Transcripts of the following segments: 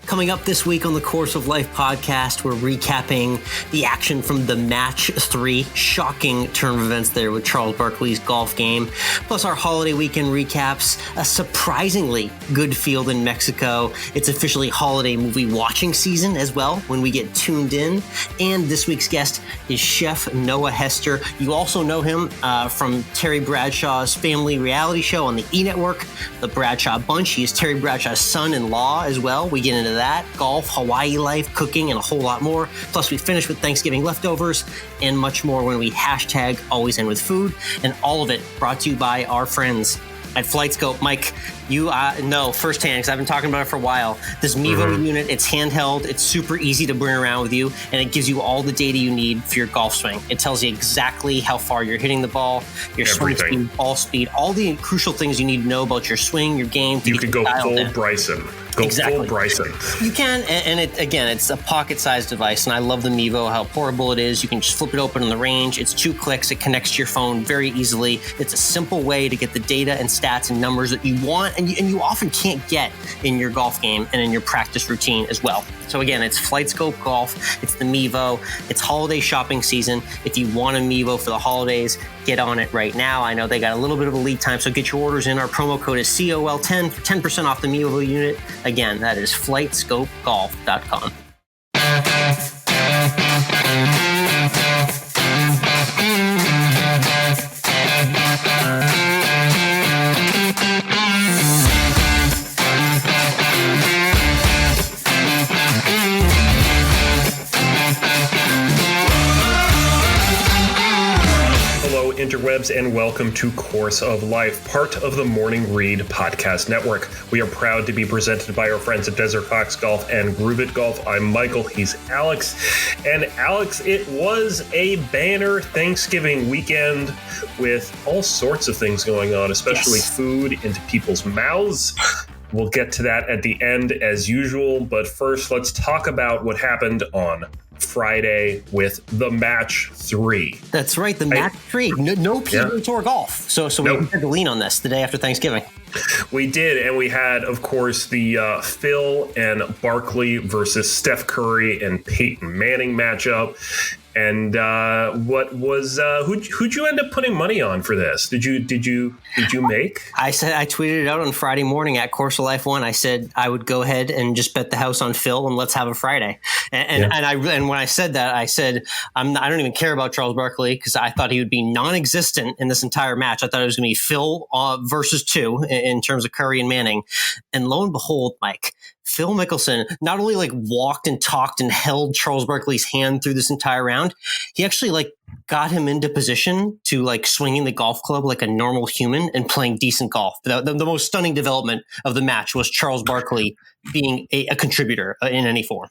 Coming up this week on the Course of Life podcast, we're recapping the action from the match 3. Shocking turn of events there with Charles Barkley's golf game. Plus our holiday weekend recaps, a surprisingly good field in Mexico. It's officially holiday movie watching season as well when we get tuned in. And this week's guest is Chef Noah Hester. You also know him from Terry Bradshaw's family reality show on the E! Network, the Bradshaw Bunch. He is Terry Bradshaw's son-in-law as well. We get into that, golf, Hawaii life, cooking, and a whole lot more. Plus, we finish with Thanksgiving leftovers and much more when we hashtag AlwaysEndWithFood, and all of it brought to you by our friends at FlightScope. Mike, you know firsthand, because I've been talking about it for a while, this Mevo unit, it's handheld, it's super easy to bring around with you, and it gives you all the data you need for your golf swing. It tells you exactly how far you're hitting the ball, your swing speed, ball speed, all the crucial things you need to know about your swing, your game. You could go full Bryson. Full Bryson. You can, and it's a pocket-sized device, and I love the Mevo, how portable it is. You can just flip it open on the range. It's 2 clicks. It connects to your phone very easily. It's a simple way to get the data and stats and numbers that you want and you often can't get in your golf game and in your practice routine as well. So again, it's FlightScope Golf. It's the Mevo. It's holiday shopping season. If you want a Mevo for the holidays, get on it right now. I know they got a little bit of a lead time, so get your orders in. Our promo code is COL10 for 10% off the Mevo unit. Again, that is FlightScopeGolf.com. Interwebs, and welcome to Course of Life, part of the Morning Read podcast network. We are proud to be presented by our friends at Desert Fox Golf and Groove It Golf. I'm Michael, he's Alex. And Alex, it was a banner Thanksgiving weekend with all sorts of things going on, especially food into people's mouths. We'll get to that at the end as usual, but first let's talk about what happened on Friday with the match 3. That's right, the match 3. No PGA Tour golf. So we had to lean on this the day after Thanksgiving. We did, and we had, of course, the Phil and Barkley versus Steph Curry and Peyton Manning matchup. And what was who'd you end up putting money on for this? Did you make? I tweeted it out on Friday morning at Course of Life 1. I said I would go ahead and just bet the house on Phil and let's have a Friday. And when I said that, I said I don't even care about Charles Barkley because I thought he would be non-existent in this entire match. I thought it was going to be Phil versus 2 in terms of Curry and Manning. And lo and behold, Mike, Phil Mickelson not only walked and talked and held Charles Barkley's hand through this entire round, he actually got him into position to swinging the golf club like a normal human and playing decent golf. The most stunning development of the match was Charles Barkley being a contributor in any form.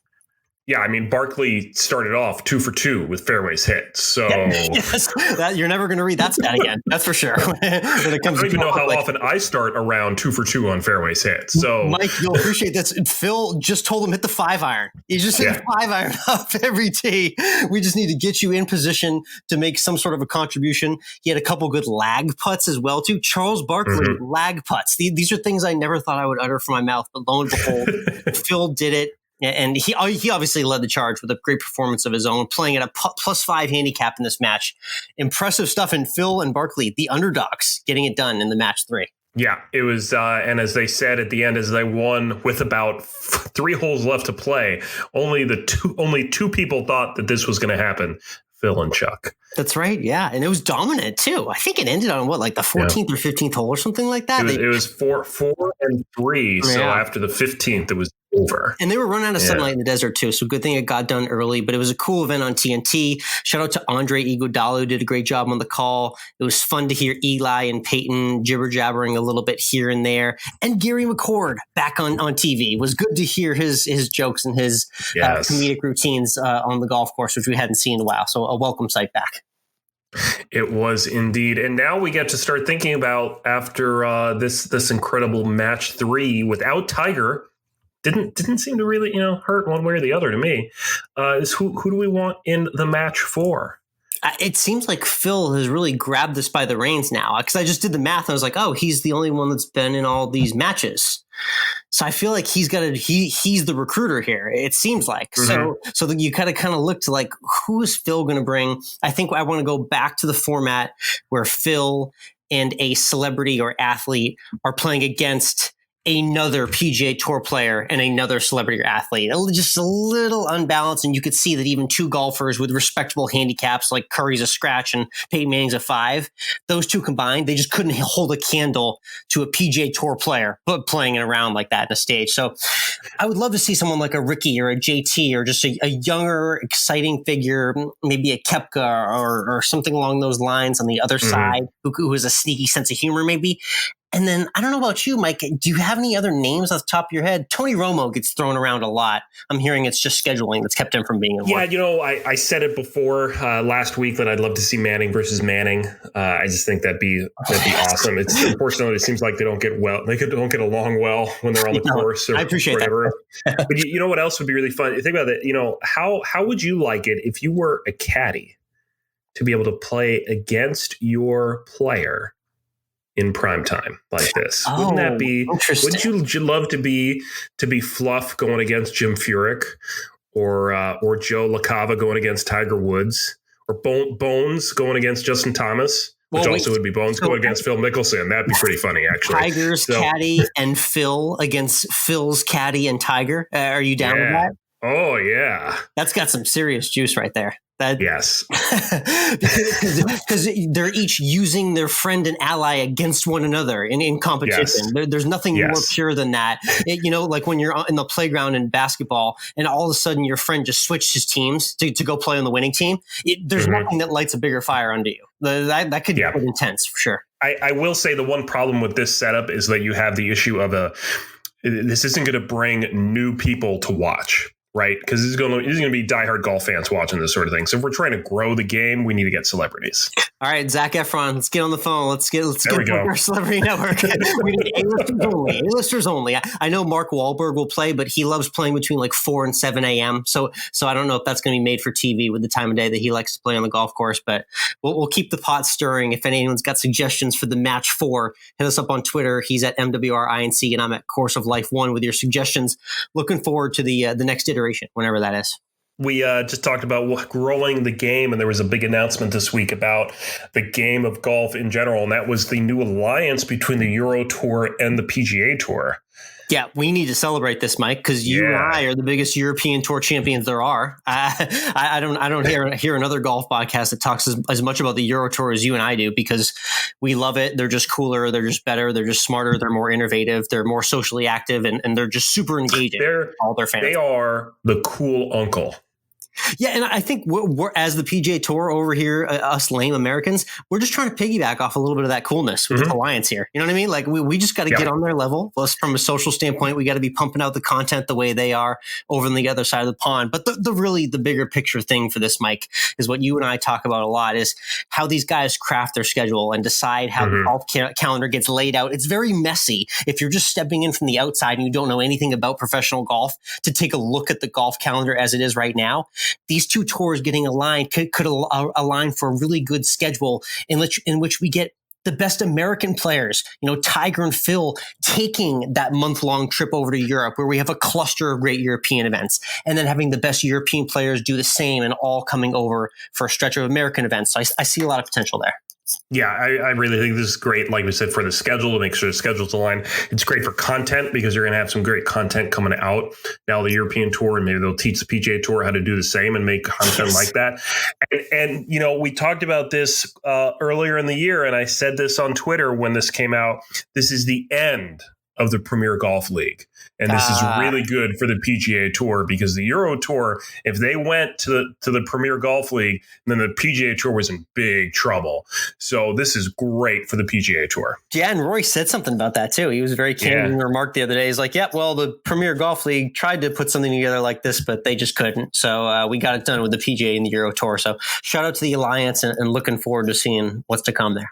Yeah, I mean, Barkley started off 2 for 2 with fairways hit. So yes, you're never going to read that stat again. That's for sure. I don't even know how often I start around 2 for 2 on fairways hit. So Mike, you'll appreciate this. Phil just told him hit the 5-iron. You just hit the 5-iron up every tee. We just need to get you in position to make some sort of a contribution. He had a couple good lag putts as well too. Charles Barkley lag putts. These are things I never thought I would utter from my mouth, but lo and behold, Phil did it. And he obviously led the charge with a great performance of his own, playing at a +5 handicap in this match. Impressive stuff. And Phil and Barkley, the underdogs, getting it done in the match 3. Yeah, it was. And as they said at the end, as they won with about 3 holes left to play, only two people thought that this was going to happen. Phil and Chuck. That's right. Yeah. And it was dominant too. I think it ended on the 14th or 15th hole or something like that. It was 4 and 3. So after the 15th, it was over. And they were running out of sunlight in the desert too. So good thing it got done early, but it was a cool event on TNT. Shout out to Andre Iguodala, who did a great job on the call. It was fun to hear Eli and Peyton jibber jabbering a little bit here and there. And Gary McCord back on TV. It was good to hear his jokes and his comedic routines on the golf course, which we hadn't seen in a while. So a welcome sight back. It was indeed. And now we get to start thinking about after this incredible match 3 without Tiger. Didn't seem to really hurt one way or the other to me. Is who do we want in the match 4? It seems like Phil has really grabbed this by the reins now, because I just did the math and I was like, oh, he's the only one that's been in all these matches. So I feel like he's the recruiter here. It seems like. So you kind of look to like, who is Phil going to bring? I think I want to go back to the format where Phil and a celebrity or athlete are playing against another PGA Tour player and another celebrity or athlete. Just a little unbalanced, and you could see that even two golfers with respectable handicaps, like Curry's a scratch and Peyton Manning's a 5, those two combined, they just couldn't hold a candle to a PGA Tour player but playing it around like that in a stage. So I would love to see someone like a Ricky or a JT or just a younger, exciting figure, maybe a Koepka or something along those lines on the other side, who has a sneaky sense of humor maybe. And then, I don't know about you, Mike, do you have any other names off the top of your head? Tony Romo gets thrown around a lot. I'm hearing it's just scheduling that's kept him from being in work. Yeah, I said it before last week that I'd love to see Manning versus Manning. I just think that'd be awesome. It's unfortunately, it seems like they don't get along well when they're on the course. Or I appreciate whatever. that. But you know what else would be really fun? Think about it. How would you like it if you were a caddy to be able to play against your player in prime time like this? Wouldn't that be interesting? Would you love to be Fluff going against Jim Furyk, or Joe LaCava going against Tiger Woods, or Bones going against Justin Thomas, which also would be Bones going against Phil Mickelson? That'd be pretty funny, actually. Tiger's caddy and Phil against Phil's caddy and Tiger. Are you down with that? Oh yeah, that's got some serious juice right there. Yes, because they're each using their friend and ally against one another in competition. Yes. There's nothing more pure than that. Like when you're in the playground in basketball and all of a sudden your friend just switched his teams to go play on the winning team. There's nothing that lights a bigger fire under you. That could be quite intense for sure. I will say the one problem with this setup is that you have the issue of this isn't going to bring new people to watch. Right, because this is going to be diehard golf fans watching this sort of thing. So if we're trying to grow the game, we need to get celebrities. All right, Zac Efron, let's get on the phone. Let's get our celebrity network. We need A-listers only. I know Mark Wahlberg will play, but he loves playing between like 4 and 7 a.m. So I don't know if that's going to be made for TV with the time of day that he likes to play on the golf course. But we'll keep the pot stirring. If anyone's got suggestions for the match 4, hit us up on Twitter. He's at MWRINC and I'm at Course of Life 1 with your suggestions. Looking forward to the next iteration, whenever that is. We just talked about growing the game, and there was a big announcement this week about the game of golf in general, and that was the new alliance between the Euro Tour and the PGA Tour. Yeah, we need to celebrate this, Mike, because you and I are the biggest European Tour champions there are. I don't hear another golf podcast that talks as much about the Euro Tour as you and I do, because we love it. They're just cooler. They're just better. They're just smarter. They're more innovative. They're more socially active, and they're just super engaging. All their fans. They are the cool uncle. Yeah, and I think we're as the PGA Tour over here, us lame Americans, we're just trying to piggyback off a little bit of that coolness with the alliance here. You know what I mean? Like we just got to get on their level. Plus, from a social standpoint, we got to be pumping out the content the way they are over on the other side of the pond. But the bigger picture thing for this, Mike, is what you and I talk about a lot, is how these guys craft their schedule and decide how the golf calendar gets laid out. It's very messy if you're just stepping in from the outside and you don't know anything about professional golf to take a look at the golf calendar as it is right now. These two tours getting aligned could align for a really good schedule in which we get the best American players, Tiger and Phil taking that month-long trip over to Europe where we have a cluster of great European events, and then having the best European players do the same and all coming over for a stretch of American events. So I see a lot of potential there. Yeah, I really think this is great. Like we said, for the schedule, to make sure the schedule's aligned. It's great for content because you're going to have some great content coming out now, the European Tour, and maybe they'll teach the PGA Tour how to do the same and make content like that. And we talked about this earlier in the year, and I said this on Twitter when this came out. This is the end of the Premier Golf League. And this is really good for the PGA Tour, because the Euro Tour, if they went to the Premier Golf League, then the PGA Tour was in big trouble. So this is great for the PGA Tour. Yeah, and Roy said something about that too. He was very candid in the remark the other day. He's like, the Premier Golf League tried to put something together like this, but they just couldn't. So we got it done with the PGA and the Euro Tour. So shout out to the Alliance and looking forward to seeing what's to come there.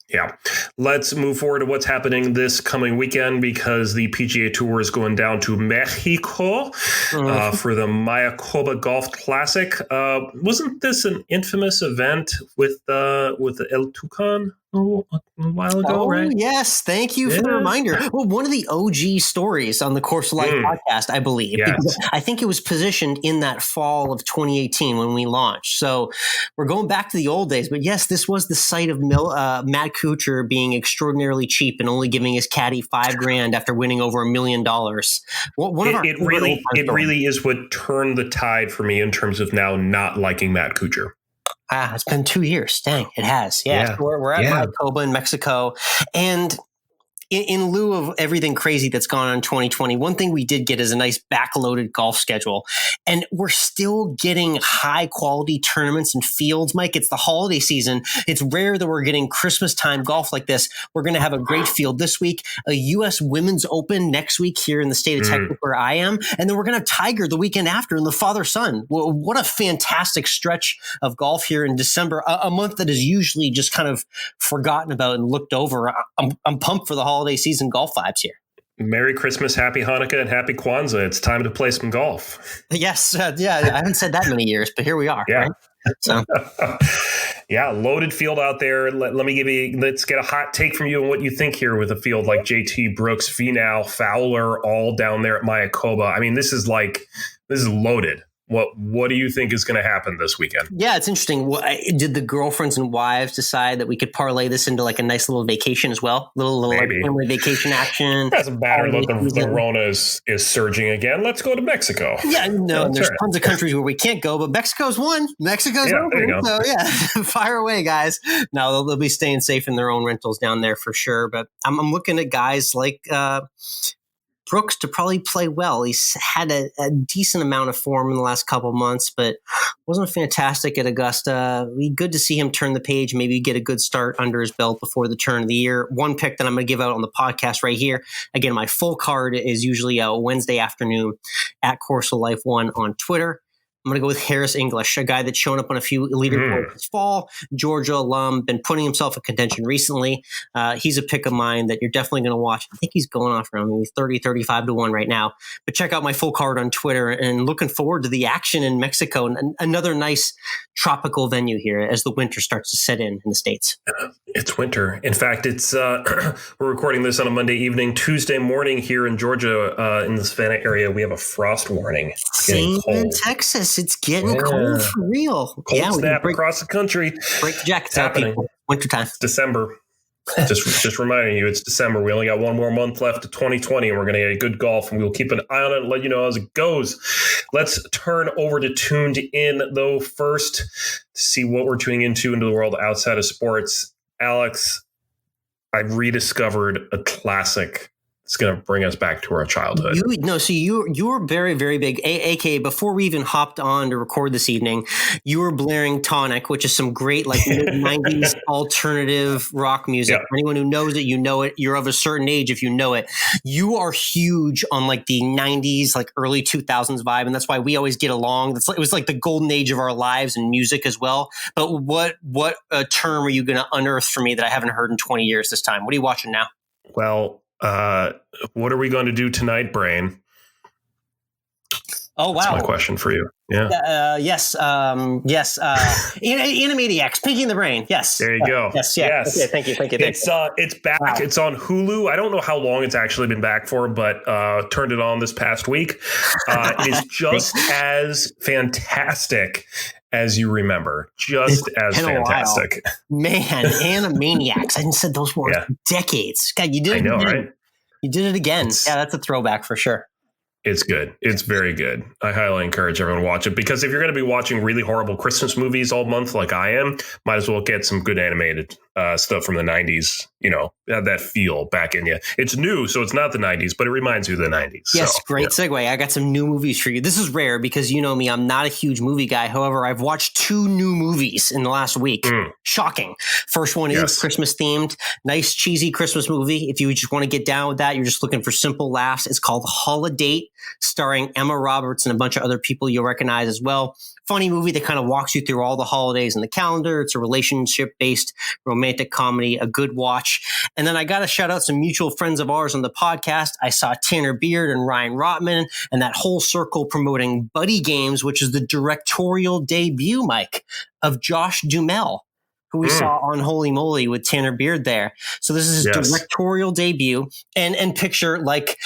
Yeah. Let's move forward to what's happening this coming weekend, because the PGA Tour is going down to Mexico for the Mayakoba Golf Classic. Wasn't this an infamous event with the El Tucan a while ago, right? Yes. Thank you for the reminder. Well, one of the OG stories on the Course of Life podcast, I believe. Yes. Because I think it was positioned in that fall of 2018 when we launched. So we're going back to the old days. But yes, this was the site of Matt Kuchar being extraordinarily cheap and only giving his caddy $5,000 after winning over $1 million. It really is what turned the tide for me in terms of now not liking Matt Kuchar. It's been 2 years. Dang, it has. Yeah. So we're at Mayakoba in Mexico. And in lieu of everything crazy that's gone on in 2020, one thing we did get is a nice backloaded golf schedule. And we're still getting high quality tournaments and fields, Mike. It's the holiday season. It's rare that we're getting Christmas time golf like this. We're going to have a great field this week, a U.S. Women's Open next week here in the state of Texas where I am. And then we're going to have Tiger the weekend after in the father-son. Well, what a fantastic stretch of golf here in December, a month that is usually just kind of forgotten about and looked over. I'm pumped for the holiday season golf vibes here. Merry Christmas, Happy Hanukkah, and Happy Kwanzaa. It's time to play some golf. Yes. I haven't said that many years, but here we are. Yeah. Right? So. Yeah, loaded field out there. Let's get a hot take from you on what you think here with a field like JT Brooks, Finau, Fowler, all down there at Mayakoba. I mean, this is loaded. What do you think is going to happen this weekend? Yeah, it's interesting. Did the girlfriends and wives decide that we could parlay this into like a nice little vacation as well? Little like family vacation action. Doesn't matter. The Rona is surging again. Let's go to Mexico. Yeah, no, there's tons of countries where we can't go, but Mexico's one. Mexico's one. There you go. So yeah, fire away, guys. No, they'll be staying safe in their own rentals down there for sure. But I'm looking at guys like Brooks to probably play well. He's had a decent amount of form in the last couple months, but wasn't fantastic at Augusta. Be good to see him turn the page, maybe get a good start under his belt before the turn of the year. One pick that I'm going to give out on the podcast right here. Again, my full card is usually a Wednesday afternoon at Course of Life 1 on Twitter. I'm going to go with Harris English, a guy that's shown up on a few leaderboards this fall. Georgia alum, been putting himself in contention recently. He's a pick of mine that you're definitely going to watch. I think he's going off around maybe 30, 35 to 1 right now. But check out my full card on Twitter and looking forward to the action in Mexico and another nice tropical venue here as the winter starts to set in the States. It's winter. In fact, it's we're recording this on a Monday evening. Tuesday morning here in Georgia, in the Savannah area, we have a frost warning. Same in Texas. It's getting cold for real. Cold snap across the country. Break the jackets out, people. Wintertime. It's December. just reminding you, it's December. We only got one more month left to 2020, and we're going to get a good golf, and we'll keep an eye on it and let you know as it goes. Let's turn over to Tuned In, though, first to see what we're tuning into the world outside of sports. Alex, I've rediscovered a classic. It's going to bring us back to our childhood. You're very, very big. AKA, before we even hopped on to record this evening, you were blaring Tonic, which is some great like mid-90s alternative rock music. Yeah. For anyone who knows it, you know it. You're of a certain age if you know it. You are huge on like the 90s, like early 2000s vibe, and that's why we always get along. It was like the golden age of our lives and music as well. But what term are you going to unearth for me that I haven't heard in 20 years this time? What are you watching now? Well, what are we going to do tonight, Brain? Oh, wow. That's my question for you. Yeah. Yes. Animaniacs, Pinky and the Brain. Yes. There you go. Yes. Okay, thank you. It's back. Wow. It's on Hulu. I don't know how long it's actually been back for, but turned it on this past week. It is just as fantastic as you remember. Just as fantastic. Man, Animaniacs. I said those words decades. God, you did it again. Right? You did it again. That's a throwback for sure. It's good. It's very good. I highly encourage everyone to watch it, because if you're going to be watching really horrible Christmas movies all month like I am, might as well get some good animated stuff from the 90s have that feel back in you. It's new, so it's not the 90s, but it reminds you of the 90s. Yes, so, great segue. I got some new movies for you. This is rare because you know me, I'm not a huge movie guy. However, I've watched 2 new movies in the last week. Shocking. First one is Christmas themed. Nice, cheesy Christmas movie. If you just want to get down with that, you're just looking for simple laughs. It's called Holiday, starring Emma Roberts and a bunch of other people you'll recognize as well. Funny movie that kind of walks you through all the holidays in the calendar. It's a relationship-based romantic comedy, a good watch. And then I got to shout out some mutual friends of ours on the podcast. I saw Tanner Beard and Ryan Rotman and that whole circle promoting Buddy Games, which is the directorial debut, Mike, of Josh Duhamel, who we saw on Holy Moly with Tanner Beard there. So this is his directorial debut. And picture like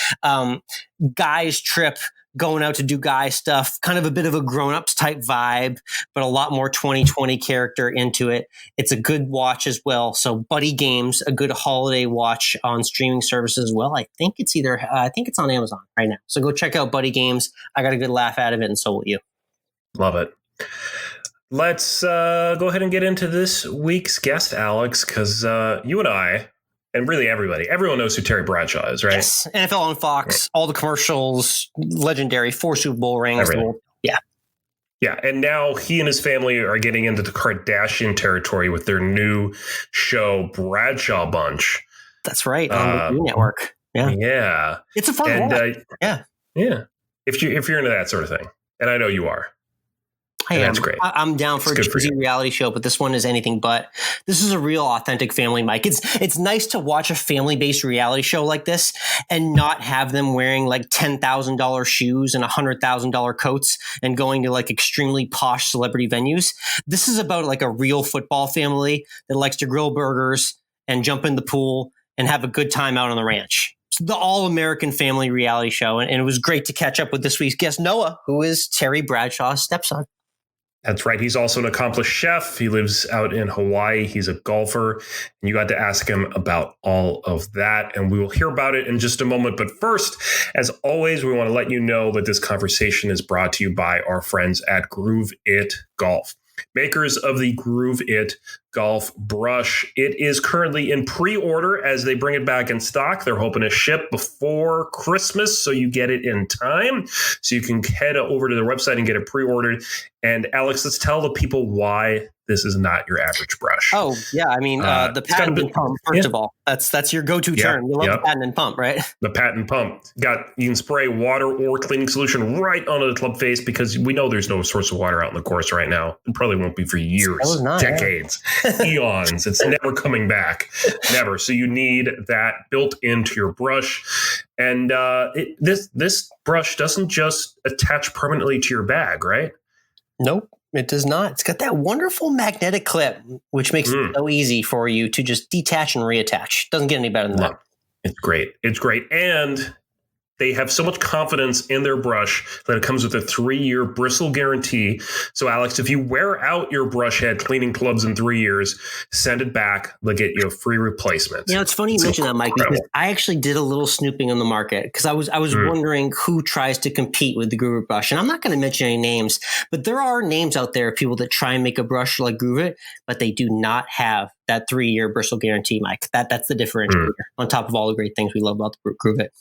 guy's trip going out to do guy stuff, kind of a bit of a grown-ups type vibe, but a lot more 2020 character into it. It's a good watch as well. So Buddy Games, a good holiday watch on streaming services as well. I think it's on Amazon right now. So go check out Buddy Games. I got a good laugh out of it, and so will you. Love it. Let's go ahead and get into this week's guest, Alex, because you and I, and really everyone knows who Terry Bradshaw is, right? Yes, NFL on Fox, all the commercials, legendary, 4 Super Bowl rings. Yeah. Yeah, and now he and his family are getting into the Kardashian territory with their new show, Bradshaw Bunch. That's right, on the network. Yeah. Yeah. It's a fun one. Yeah. If you're into that sort of thing, and I know you are. I am. That's great. I'm down for a cheesy reality show, but this one is anything but. This is a real authentic family, Mike. It's nice to watch a family-based reality show like this and not have them wearing like $10,000 shoes and $100,000 coats and going to like extremely posh celebrity venues. This is about like a real football family that likes to grill burgers and jump in the pool and have a good time out on the ranch. It's the all-American family reality show, and it was great to catch up with this week's guest, Noah, who is Terry Bradshaw's stepson. That's right. He's also an accomplished chef. He lives out in Hawaii. He's a golfer. And you got to ask him about all of that. And we will hear about it in just a moment. But first, as always, we want to let you know that this conversation is brought to you by our friends at Groove It Golf. Makers of the Groove It Golf Brush. It is currently in pre-order as they bring it back in stock. They're hoping to ship before Christmas, so you get it in time. So you can head over to their website and get it pre-ordered. And Alex, let's tell the people why this is not your average brush. Oh, yeah. I mean, the patent and pump, first of all. That's your go-to term. You love the patent and pump, right? The patent pump. You can spray water or cleaning solution right onto the club face because we know there's no source of water out in the course right now. It probably won't be for years, decades, eons. It's never coming back. Never. So you need that built into your brush. And this brush doesn't just attach permanently to your bag, right? Nope. It does not. It's got that wonderful magnetic clip, which makes it so easy for you to just detach and reattach. Doesn't get any better than that. It's great. It's great. And they have so much confidence in their brush that it comes with a 3-year bristle guarantee. So, Alex, if you wear out your brush head cleaning clubs in 3 years, send it back. They'll get you a free replacement. You know, it's funny you mention that, Mike, because I actually did a little snooping on the market because I was wondering who tries to compete with the Groove It brush. And I'm not going to mention any names, but there are names out there of people that try and make a brush like Groove It, but they do not have that 3-year bristle guarantee, Mike. That's the differentiator on top of all the great things we love about the Groove It.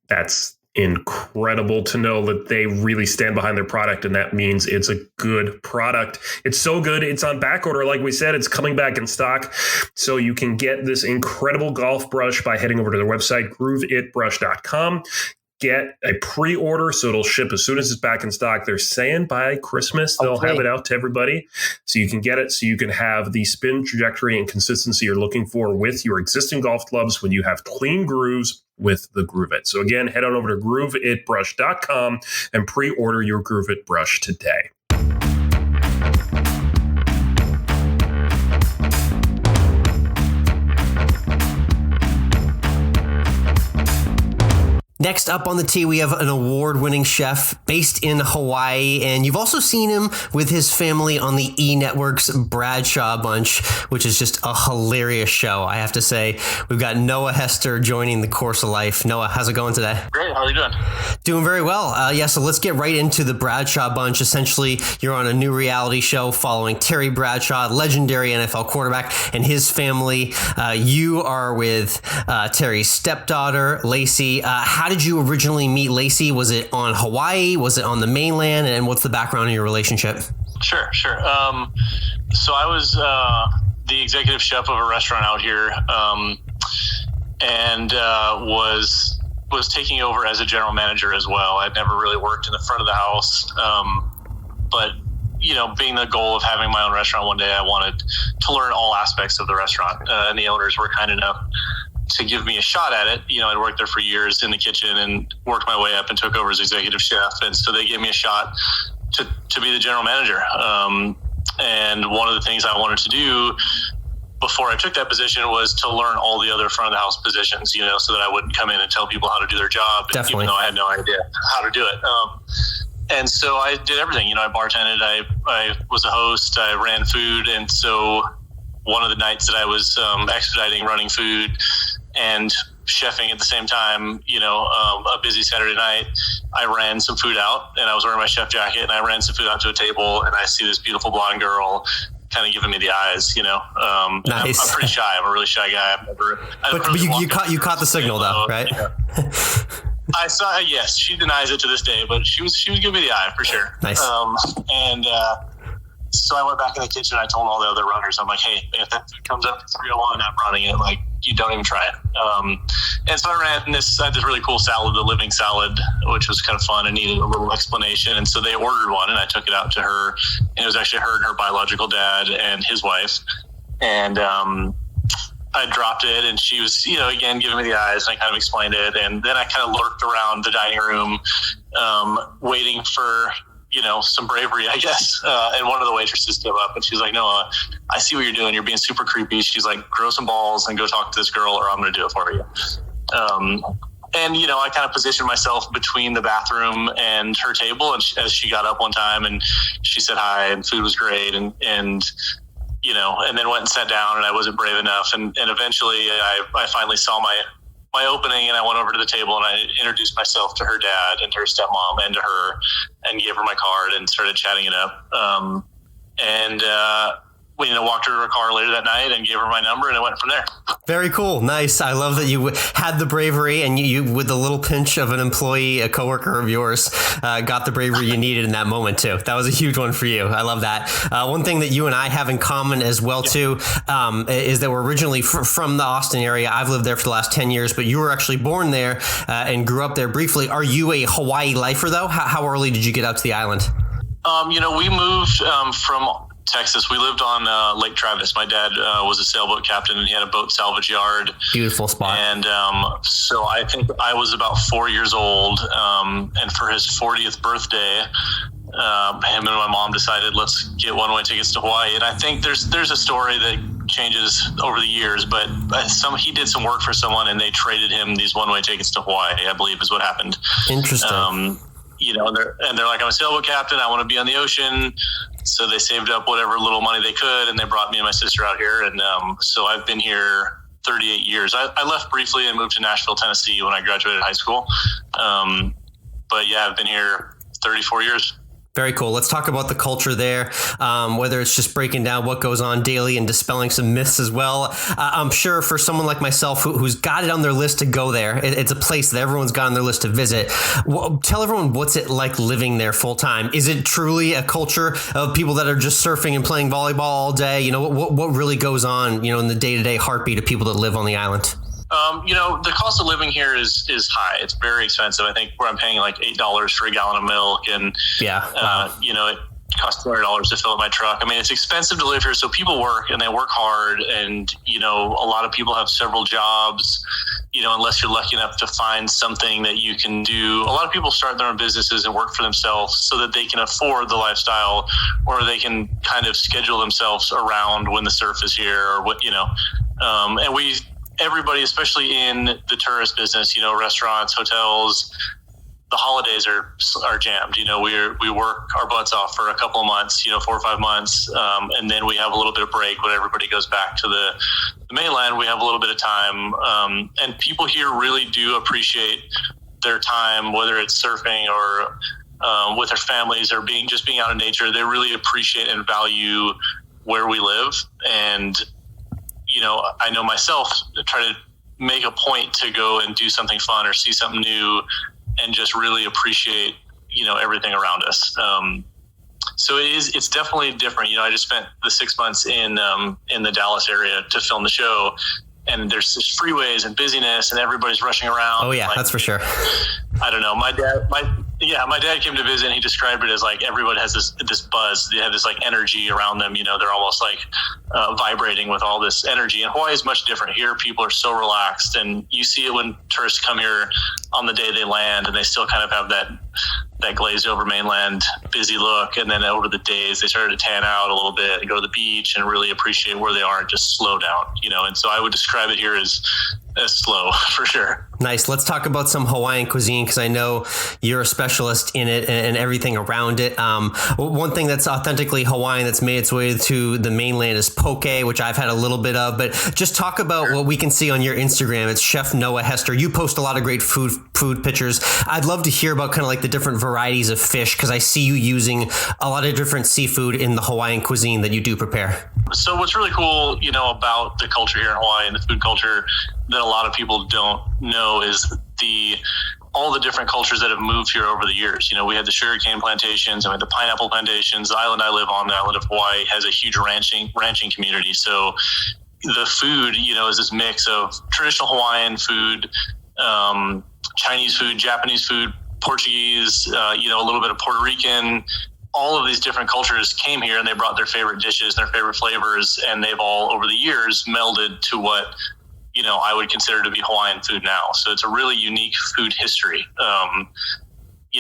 That's incredible to know that they really stand behind their product, and that means it's a good product. It's so good. It's on back order. Like we said, it's coming back in stock. So you can get this incredible golf brush by heading over to their website, grooveitbrush.com. Get a pre-order so it'll ship as soon as it's back in stock. They're saying by Christmas they'll have it out to everybody, so you can get it, so you can have the spin trajectory and consistency you're looking for with your existing golf clubs when you have clean grooves with the Groove It. So again, head on over to grooveitbrush.com and pre-order your Groove It brush today. Next up on the tee, we have an award-winning chef based in Hawaii, and you've also seen him with his family on the E! Network's Bradshaw Bunch, which is just a hilarious show, I have to say. We've got Noah Hester joining the Course of Life. Noah, how's it going today? Great. How are you doing? Doing very well. So let's get right into the Bradshaw Bunch. Essentially, you're on a new reality show following Terry Bradshaw, legendary NFL quarterback, and his family. You are with Terry's stepdaughter, Lacey. How did you originally meet Lacey? Was it on Hawaii? Was it on the mainland? And what's the background of your relationship? Sure. So I was the executive chef of a restaurant out here, and was taking over as a general manager as well. I'd never really worked in the front of the house, but being the goal of having my own restaurant one day, I wanted to learn all aspects of the restaurant, and the owners were kind enough to give me a shot at it. I'd worked there for years in the kitchen and worked my way up and took over as executive chef. And so they gave me a shot to be the general manager. And one of the things I wanted to do before I took that position was to learn all the other front of the house positions, so that I wouldn't come in and tell people how to do their job, Definitely. even though I had no idea how to do it. And so I did everything. I bartended, I was a host, I ran food. And so one of the nights that I was expediting running food and chefing at the same time, a busy Saturday night, I ran some food out, and I was wearing my chef jacket, and I ran some food out to a table, and I see this beautiful blonde girl kind of giving me the eyes, Nice. I'm pretty shy. I'm a really shy guy. But you caught the signal though, right? I saw, yes, she denies it to this day, but she was giving me the eye for sure. Nice. So I went back in the kitchen. I told all the other runners, I'm like, hey, if that food comes up to 301, I'm running it. Like, you don't even try it. And so I ran this really cool salad, the living salad, which was kind of fun and needed a little explanation. And so they ordered one, and I took it out to her. And it was actually her and her biological dad and his wife. And I dropped it, and she was, again, giving me the eyes, and I kind of explained it. And then I kind of lurked around the dining room, waiting for some bravery, I guess. And one of the waitresses came up, and she's like, Noah, I see what you're doing. You're being super creepy. She's like, grow some balls and go talk to this girl, or I'm going to do it for you. And, I kind of positioned myself between the bathroom and her table. And as she got up one time, and she said hi, and food was great. And then went and sat down, and I wasn't brave enough. And eventually I finally saw my opening, and I went over to the table, and I introduced myself to her dad and to her stepmom and to her, and gave her my card and started chatting it up. We walked her to her car later that night and gave her my number, and it went from there. Very cool. Nice. I love that you had the bravery, and you with a little pinch of an employee, a coworker of yours, got the bravery you needed in that moment too. That was a huge one for you. I love that. One thing that you and I have in common as well too, is that we're originally from the Austin area. I've lived there for the last 10 years, but you were actually born there and grew up there briefly. Are you a Hawaii lifer though? How early did you get out to the island? We moved from Texas. We lived on Lake Travis. My dad was a sailboat captain, and he had a boat salvage yard. Beautiful spot. And so I think I was about 4 years old, and for his 40th birthday, him and my mom decided, let's get one-way tickets to Hawaii. And I think there's a story that changes over the years, but he did some work for someone, and they traded him these one-way tickets to Hawaii, I believe is what happened. Interesting. And they're like, I'm a sailboat captain, I want to be on the ocean. So they saved up whatever little money they could, and they brought me and my sister out here. And so I've been here 38 years. I left briefly and moved to Nashville, Tennessee when I graduated high school. But yeah, I've been here 34 years. Very cool. Let's talk about the culture there, whether it's just breaking down what goes on daily and dispelling some myths as well. I'm sure for someone like myself who's got it on their list to go there, it's a place that everyone's got on their list to visit. Tell everyone, what's it like living there full time? Is it truly a culture of people that are just surfing and playing volleyball all day? What really goes on, in the day-to-day heartbeat of people that live on the island? The cost of living here is high. It's very expensive. I think where I'm paying like $8 for a gallon of milk, and it costs $200 to fill up my truck. I mean, it's expensive to live here. So people work, and they work hard, and a lot of people have several jobs. Unless you're lucky enough to find something that you can do. A lot of people start their own businesses and work for themselves so that they can afford the lifestyle, or they can kind of schedule themselves around when the surf is here, or what. And everybody, especially in the tourist business, restaurants, hotels, the holidays are jammed. We work our butts off for a couple of months, 4 or 5 months. And then we have a little bit of break when everybody goes back to the mainland. We have a little bit of time. And people here really do appreciate their time, whether it's surfing or with their families or being out in nature. They really appreciate and value where we live. And, I know myself try to make a point to go and do something fun or see something new and just really appreciate, everything around us. So it's definitely different. I just spent the 6 months in the Dallas area to film the show, and there's just freeways and busyness and everybody's rushing around. Oh yeah, that's for sure. I don't know. My dad came to visit and he described it as like everybody has this buzz. They have this like energy around them. They're almost like vibrating with all this energy. And Hawaii is much different. Here, people are so relaxed, and you see it when tourists come here on the day they land, and they still kind of have that glazed over mainland busy look. And then over the days, they started to tan out a little bit and go to the beach and really appreciate where they are and just slow down. And so I would describe it here as slow for sure. Nice. Let's talk about some Hawaiian cuisine, because I know you're a specialist in it and everything around it. One thing that's authentically Hawaiian that's made its way to the mainland is poke, which I've had a little bit of, but just talk about what we can see on your Instagram. It's Chef Noah Hester. You post a lot of great food pictures. I'd love to hear about kind of like the different varieties of fish, because I see you using a lot of different seafood in the Hawaiian cuisine that you do prepare. So what's really cool, about the culture here in Hawaii and the food culture that a lot of people don't know is all the different cultures that have moved here over the years. We had the sugarcane plantations, and we had the pineapple plantations. The island I live on, the island of Hawaii, has a huge ranching community. So the food, is this mix of traditional Hawaiian food, Chinese food, Japanese food, Portuguese, a little bit of Puerto Rican. All of these different cultures came here and they brought their favorite dishes, their favorite flavors, and they've all over the years melded to what, I would consider to be Hawaiian food now. So it's a really unique food history. A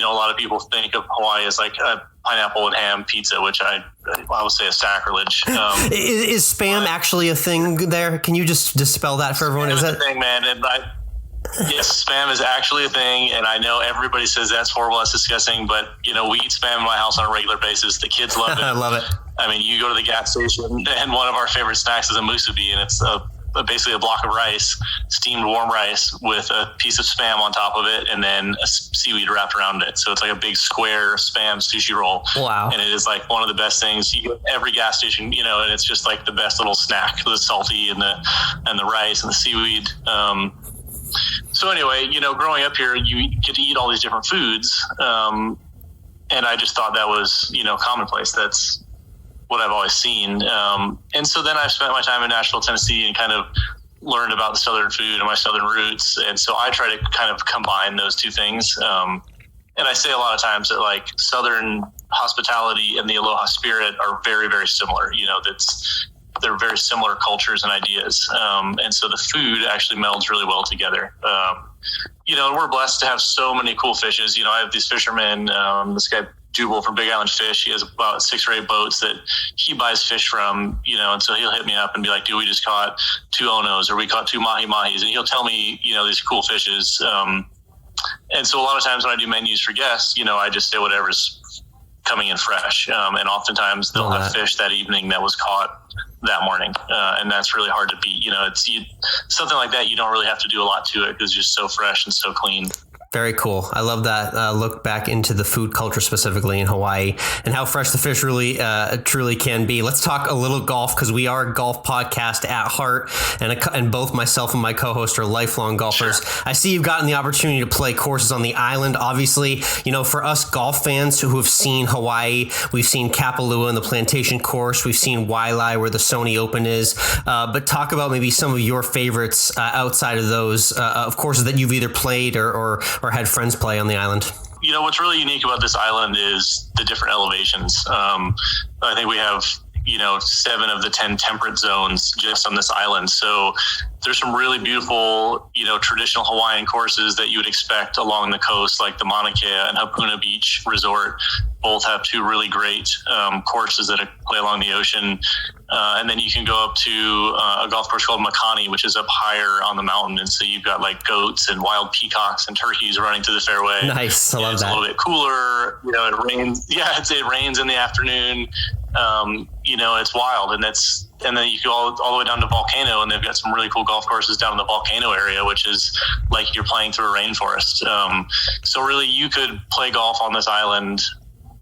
lot of people think of Hawaii as like a pineapple and ham pizza, which I would say is sacrilege. Is spam actually a thing there? Can you just dispel that for everyone? Is that a thing, man? Yes, spam is actually a thing, and I know everybody says that's horrible, that's disgusting, but, we eat spam in my house on a regular basis. The kids love it. I love it. I mean, you go to the gas station, and one of our favorite snacks is a musubi, and it's basically a block of rice, steamed warm rice with a piece of spam on top of it, and then a seaweed wrapped around it. So it's like a big square spam sushi roll. Wow. And it is like one of the best things. You go to every gas station, and it's just like the best little snack, the salty and the rice and the seaweed. So anyway, growing up here, you get to eat all these different foods. And I just thought that was, commonplace. That's what I've always seen. And so then I spent my time in Nashville, Tennessee, and kind of learned about the Southern food and my Southern roots. And so I try to kind of combine those two things. And I say a lot of times that like Southern hospitality and the Aloha spirit are very, very similar. They're very similar cultures and ideas. And so the food actually melds really well together. And we're blessed to have so many cool fishes. I have these fishermen, this guy Jubal from Big Island Fish. He has about 6 or 8 boats that he buys fish from, and so he'll hit me up and be like, dude, we just caught 2 onos, or we caught 2 mahi-mahis. And he'll tell me, these cool fishes. And so a lot of times when I do menus for guests, I just say whatever's coming in fresh. And oftentimes they'll have fish that evening that was caught that morning. And that's really hard to beat. Something like that, you don't really have to do a lot to it because it's just so fresh and so clean. Very cool. I love that look back into the food culture specifically in Hawaii and how fresh the fish really truly can be. Let's talk a little golf, because we are a golf podcast at heart, and both myself and my co-host are lifelong golfers. Sure. I see you've gotten the opportunity to play courses on the island. Obviously, for us golf fans who have seen Hawaii, we've seen Kapalua and the Plantation course. We've seen Wailai where the Sony Open is. But talk about maybe some of your favorites outside of those of courses that you've either played or had friends play on the island. What's really unique about this island is the different elevations. I think we have, 7 of the 10 temperate zones just on this island. So there's some really beautiful, traditional Hawaiian courses that you would expect along the coast, like the Mauna Kea and Hapuna Beach Resort. both have two really great courses that play along the ocean. And then you can go up to a golf course called Makani, which is up higher on the mountain. And so you've got like goats and wild peacocks and turkeys running through the fairway. Nice. I love it's that. It's a little bit cooler. You know, it rains. Yeah, it rains in the afternoon. You know, it's wild. And then you go all the way down to Volcano, and they've got some really cool golf courses down in the Volcano area, which is like you're playing through a rainforest. So really you could play golf on this island,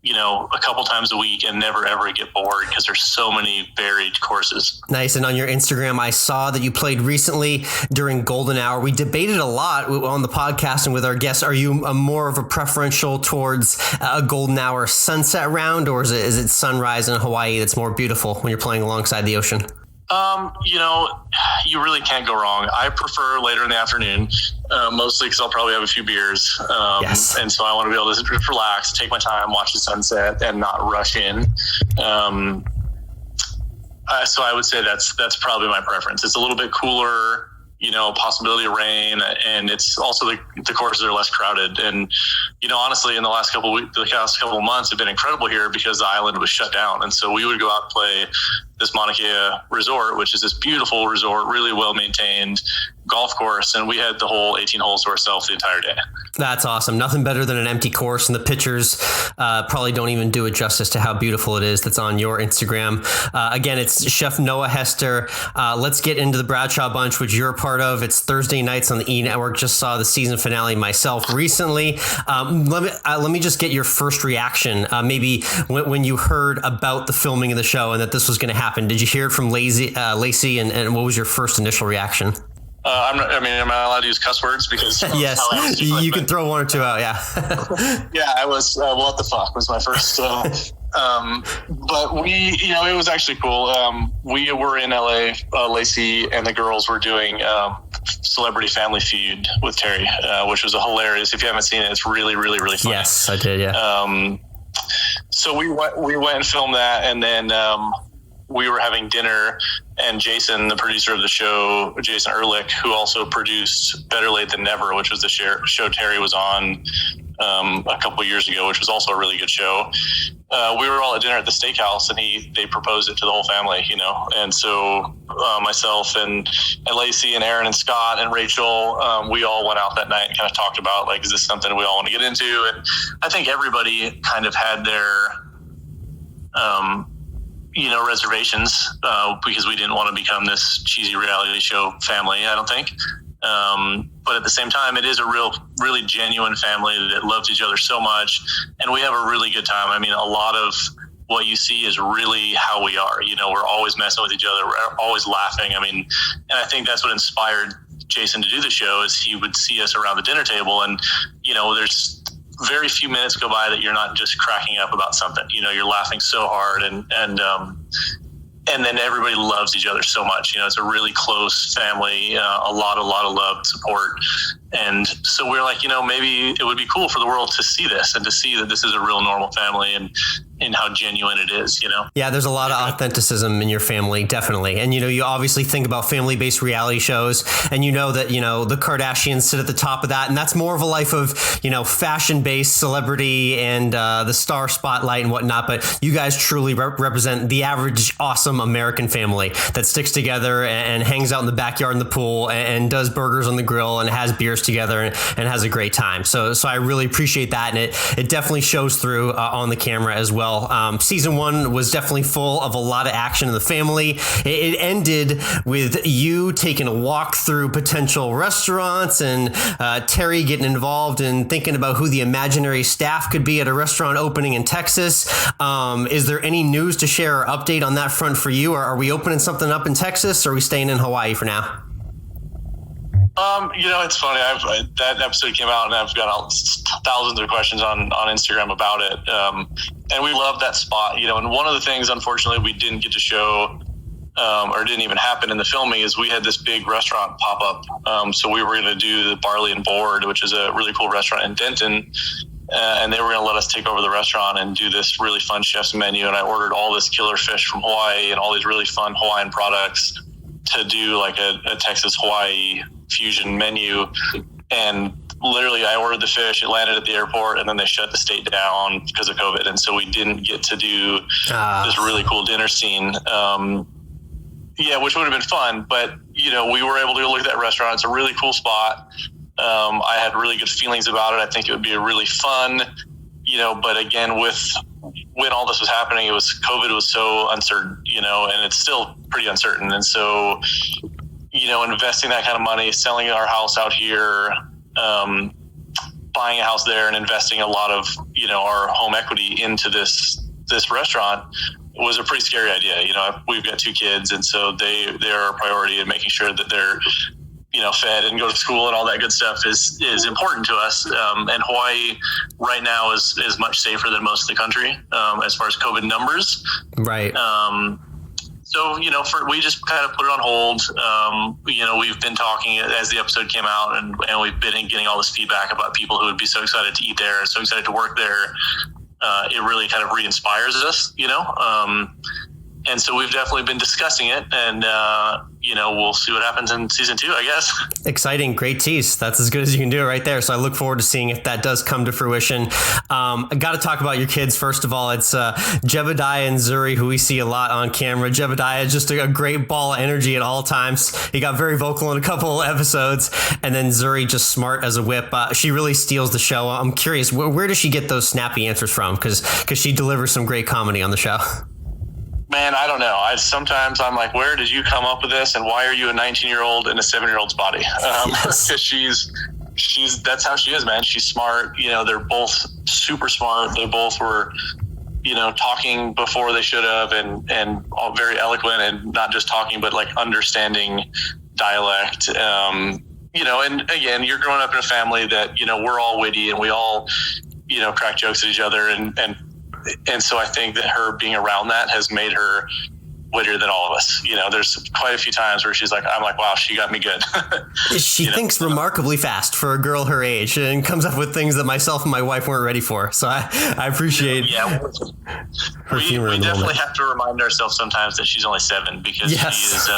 you know, a couple times a week and never ever get bored because there's so many varied courses. Nice. And on your Instagram, I saw that you played recently during golden hour. We debated a lot on the podcast and with our guests. Are you more of a preferential towards a golden hour sunset round, or is it sunrise in Hawaii that's more beautiful when you're playing alongside the ocean? You know, you really can't go wrong. I prefer later in the afternoon, mostly because I'll probably have a few beers. Yes. And so I want to be able to just relax, take my time, watch the sunset, and not rush in. So I would say that's probably my preference. It's a little bit cooler, you know, possibility of rain, and it's also the courses are less crowded. And, you know, honestly, in the last couple of months have been incredible here because the island was shut down. And so we would go out and play this Mauna Kea resort, which is this beautiful resort, really well maintained golf course. And we had the whole 18 holes to ourselves the entire day. That's awesome. Nothing better than an empty course, and the pictures probably don't even do it justice to how beautiful it is that's on your Instagram. Again, it's Chef Noah Hester. Let's get into the Bradshaw Bunch, which you're a part of. It's Thursday nights on the E! Network. Just saw the season finale myself recently. Let me just get your first reaction. Maybe when you heard about the filming of the show and that this was going to happen, did you hear it from Lacey, and what was your first initial reaction? Am I allowed to use cuss words? Because yes, you can throw one or two out. Yeah. Yeah, I was. What the fuck was my first. But we, you know, it was actually cool. We were in LA. Lacey and the girls were doing Celebrity Family Feud with Terry, which was a hilarious. If you haven't seen it, it's really, really, really funny. Yes, I did. Yeah. So we went and filmed that, and then we were having dinner, and Jason, the producer of the show, Jason Ehrlich, who also produced Better Late Than Never, which was the show Terry was on a couple of years ago, which was also a really good show. We were all at dinner at the steakhouse, and they proposed it to the whole family, you know. And so myself and Lacey and Aaron and Scott and Rachel, we all went out that night and kind of talked about, like, is this something we all want to get into? And I think everybody kind of had their you know, reservations, because we didn't want to become this cheesy reality show family, I don't think. But at the same time, it is a really genuine family that loves each other so much. And we have a really good time. I mean, a lot of what you see is really how we are. You know, we're always messing with each other. We're always laughing. I mean, and I think that's what inspired Jason to do the show, is he would see us around the dinner table, and, you know, there's very few minutes go by that you're not just cracking up about something. You know, you're laughing so hard, and then everybody loves each other so much. You know, it's a really close family, a lot of love and support. And so we're like, you know, maybe it would be cool for the world to see this and to see that this is a real normal family and how genuine it is, you know? Yeah, there's a lot of authenticism in your family, definitely. And, you know, you obviously think about family-based reality shows, and you know that, you know, the Kardashians sit at the top of that, and that's more of a life of, you know, fashion-based celebrity and the star spotlight and whatnot. But you guys truly represent the average awesome American family that sticks together and hangs out in the backyard in the pool and does burgers on the grill and has beers together and has a great time. So I really appreciate that, and it definitely shows through on the camera as well. Season 1 was definitely full of a lot of action in the family. It ended with you taking a walk through potential restaurants and Terry getting involved in thinking about who the imaginary staff could be at a restaurant opening in Texas. Is there any news to share or update on that front for you? Or are we opening something up in Texas, or are we staying in Hawaii for now? You know, it's funny. That episode came out, and I've got thousands of questions on Instagram about it. And we love that spot, you know. And one of the things, unfortunately, we didn't get to show, or didn't even happen in the filming, is we had this big restaurant pop up. So we were going to do the Barley and Board, which is a really cool restaurant in Denton. And they were going to let us take over the restaurant and do this really fun chef's menu. And I ordered all this killer fish from Hawaii and all these really fun Hawaiian products to do like a Texas Hawaii fusion menu. And literally I ordered the fish, it landed at the airport, and then they shut the state down because of COVID. And so we didn't get to do this really cool dinner scene. Which would have been fun, but we were able to go look at that restaurant. It's a really cool spot. I had really good feelings about it. I think it would be a really fun, but again, when all this was happening, COVID was so uncertain, and it's still pretty uncertain. And so, investing that kind of money, selling our house out here, buying a house there and investing a lot of, our home equity into this restaurant was a pretty scary idea. We've got 2 kids, and so they're a priority, and making sure that they're, fed and go to school and all that good stuff is important to us. And Hawaii right now is much safer than most of the country, as far as COVID numbers. Right. So, we just kind of put it on hold. We've been talking as the episode came out, and we've been getting all this feedback about people who would be so excited to eat there and so excited to work there. It really kind of re-inspires us, and so we've definitely been discussing it, and, we'll see what happens in season 2, I guess. Exciting. Great tease. That's as good as you can do it right there. So I look forward to seeing if that does come to fruition. I got to talk about your kids. First of all, it's Jebediah and Zuri, who we see a lot on camera. Jebediah is just a great ball of energy at all times. He got very vocal in a couple episodes. And then Zuri, just smart as a whip. She really steals the show. I'm curious, where does she get those snappy answers from? Because she delivers some great comedy on the show. Man, I don't know. Sometimes I'm like, where did you come up with this? And why are you a 19-year-old in a 7-year-old's body? Because she's that's how she is, man. She's smart. They're both super smart. They both were, talking before they should have, and all very eloquent, and not just talking, but like understanding dialect. And again, you're growing up in a family that, we're all witty, and we all, crack jokes at each other, and so I think that her being around that has made her wittier than all of us. There's quite a few times where I'm like, wow, she got me good. She thinks remarkably fast for a girl her age, and comes up with things that myself and my wife weren't ready for. So I appreciate her humor. We definitely have to remind ourselves sometimes that she's only 7, because she is,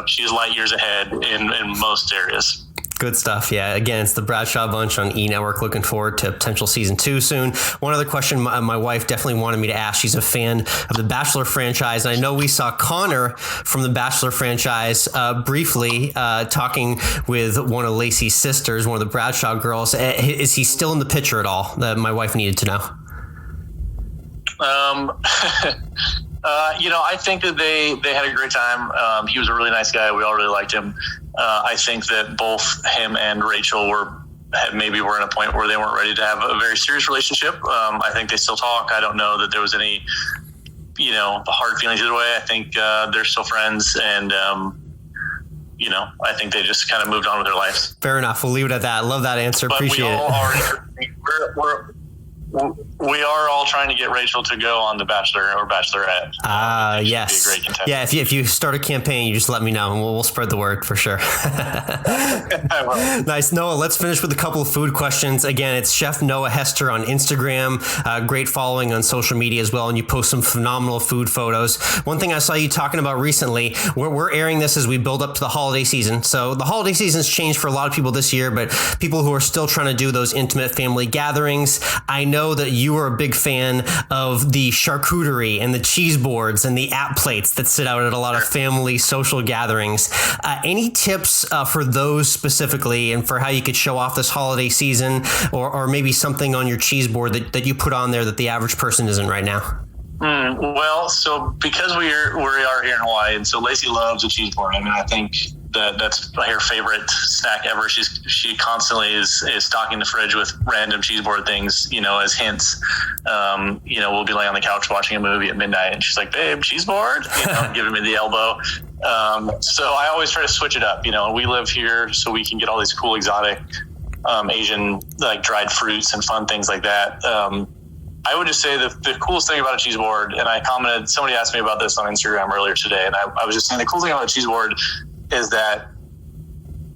she's light years ahead in most areas. Good stuff. Yeah. Again, it's the Bradshaw Bunch on E! Network. Looking forward to potential season 2 soon. One other question my wife definitely wanted me to ask. She's a fan of the Bachelor franchise. And I know we saw Connor from the Bachelor franchise briefly talking with one of Lacey's sisters, one of the Bradshaw girls. Is he still in the picture at all? That my wife needed to know. I think that they had a great time. He was a really nice guy. We all really liked him. I think that both him and Rachel were in a point where they weren't ready to have a very serious relationship. I think they still talk. I don't know that there was any, hard feelings either way. I think they're still friends, and I think they just kind of moved on with their lives. Fair enough. We'll leave it at that. I love that answer. But appreciate it. We are all trying to get Rachel to go on The Bachelor or Bachelorette. Yes. Be a great contestant. Yeah, if you start a campaign, you just let me know, and we'll spread the word for sure. Nice. Noah, let's finish with a couple of food questions. Again, it's Chef Noah Hester on Instagram. Great following on social media as well, and you post some phenomenal food photos. One thing I saw you talking about recently, we're airing this as we build up to the holiday season. So the holiday season's changed for a lot of people this year, but people who are still trying to do those intimate family gatherings, I know that you are a big fan of the charcuterie and the cheese boards and the app plates that sit out at a lot of family social gatherings. Any tips for those specifically, and for how you could show off this holiday season, or maybe something on your cheese board that you put on there that the average person isn't right now? Well, so because we are here in Hawaii, and so Lacey loves a cheese board. I mean, I think that's her favorite snack ever. She constantly is stocking the fridge with random cheese board things, as hints. We'll be laying on the couch watching a movie at midnight, and she's like, "Babe, cheese board," giving me the elbow. So I always try to switch it up. We live here, so we can get all these cool exotic Asian like dried fruits and fun things like that. I would just say that the coolest thing about a cheese board, and I commented, somebody asked me about this on Instagram earlier today, and I was just saying the cool thing about a cheese board is that